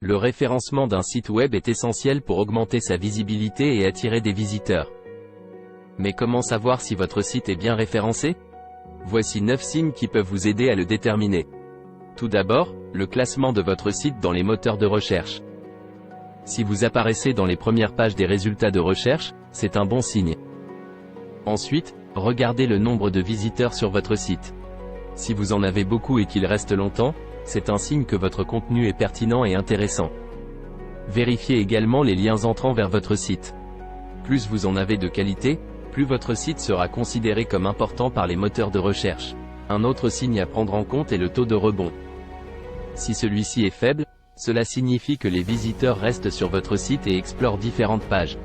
Le référencement d'un site web est essentiel pour augmenter sa visibilité et attirer des visiteurs. Mais comment savoir si votre site est bien référencé? Voici 9 signes qui peuvent vous aider à le déterminer. Tout d'abord, le classement de votre site dans les moteurs de recherche. Si vous apparaissez dans les premières pages des résultats de recherche, c'est un bon signe. Ensuite, regardez le nombre de visiteurs sur votre site. Si vous en avez beaucoup et qu'il reste longtemps, c'est un signe que votre contenu est pertinent et intéressant. Vérifiez également les liens entrant vers votre site. Plus vous en avez de qualité, plus votre site sera considéré comme important par les moteurs de recherche. Un autre signe à prendre en compte est le taux de rebond. Si celui-ci est faible, cela signifie que les visiteurs restent sur votre site et explorent différentes pages.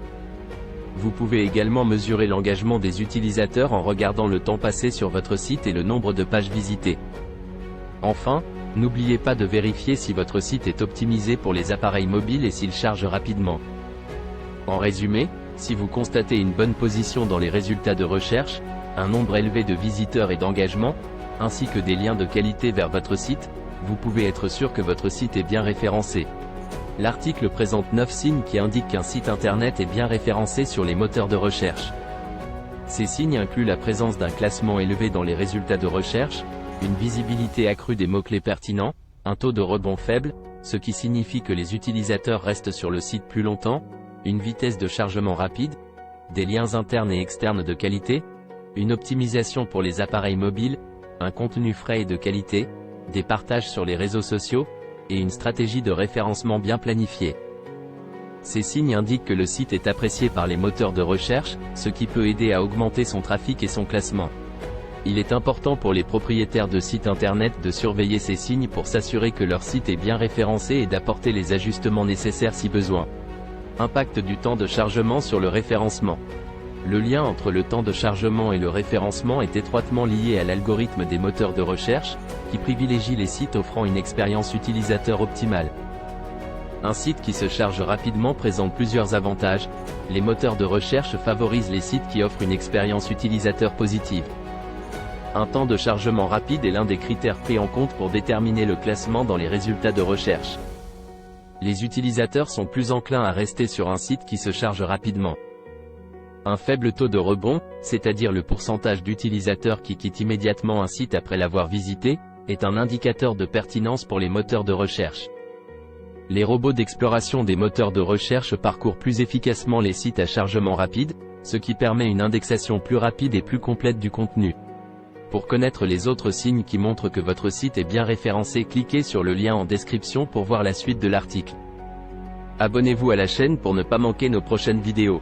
Vous pouvez également mesurer l'engagement des utilisateurs en regardant le temps passé sur votre site et le nombre de pages visitées. Enfin, n'oubliez pas de vérifier si votre site est optimisé pour les appareils mobiles et s'il charge rapidement. En résumé, si vous constatez une bonne position dans les résultats de recherche, un nombre élevé de visiteurs et d'engagement, ainsi que des liens de qualité vers votre site, vous pouvez être sûr que votre site est bien référencé. L'article présente 9 signes qui indiquent qu'un site internet est bien référencé sur les moteurs de recherche. Ces signes incluent la présence d'un classement élevé dans les résultats de recherche, une visibilité accrue des mots-clés pertinents, un taux de rebond faible, ce qui signifie que les utilisateurs restent sur le site plus longtemps, une vitesse de chargement rapide, des liens internes et externes de qualité, une optimisation pour les appareils mobiles, un contenu frais et de qualité, des partages sur les réseaux sociaux, et une stratégie de référencement bien planifiée. Ces signes indiquent que le site est apprécié par les moteurs de recherche, ce qui peut aider à augmenter son trafic et son classement. Il est important pour les propriétaires de sites internet de surveiller ces signes pour s'assurer que leur site est bien référencé et d'apporter les ajustements nécessaires si besoin. Impact du temps de chargement sur le référencement. Le lien entre le temps de chargement et le référencement est étroitement lié à l'algorithme des moteurs de recherche, qui privilégie les sites offrant une expérience utilisateur optimale. Un site qui se charge rapidement présente plusieurs avantages. Les moteurs de recherche favorisent les sites qui offrent une expérience utilisateur positive. Un temps de chargement rapide est l'un des critères pris en compte pour déterminer le classement dans les résultats de recherche. Les utilisateurs sont plus enclins à rester sur un site qui se charge rapidement. Un faible taux de rebond, c'est-à-dire le pourcentage d'utilisateurs qui quittent immédiatement un site après l'avoir visité, est un indicateur de pertinence pour les moteurs de recherche. Les robots d'exploration des moteurs de recherche parcourent plus efficacement les sites à chargement rapide, ce qui permet une indexation plus rapide et plus complète du contenu. Pour connaître les autres signes qui montrent que votre site est bien référencé, cliquez sur le lien en description pour voir la suite de l'article. Abonnez-vous à la chaîne pour ne pas manquer nos prochaines vidéos.